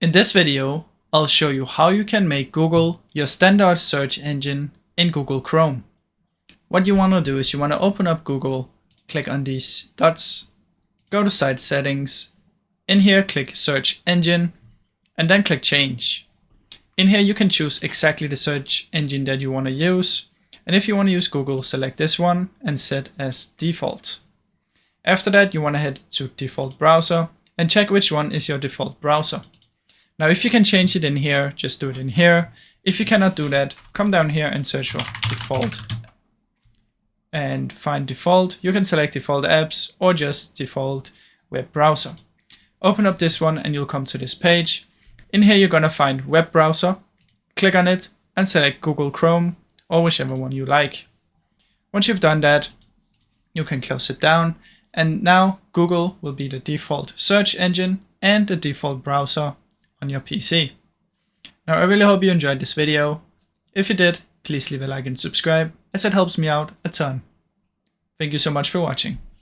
In this video, I'll show you how you can make Google your standard search engine in Google Chrome. What you want to do is you want to open up Google, click on these dots, go to Site Settings. In here, click Search Engine, and then click Change. In here, you can choose exactly the search engine that you want to use. And if you want to use Google, select this one and set as default. After that, you want to head to default browser and check which one is your default browser. Now, if you can change it in here, just do it in here. If you cannot do that, come down here and search for default and find default. You can select default apps or just default web browser. Open up this one and you'll come to this page. In here, you're going to find web browser. Click on it and select Google Chrome or whichever one you like. Once you've done that, you can close it down. And now Google will be the default search engine and the default browser on your PC. Now, I really hope you enjoyed this video. If you did, please leave a like and subscribe, as it helps me out a ton. Thank you so much for watching.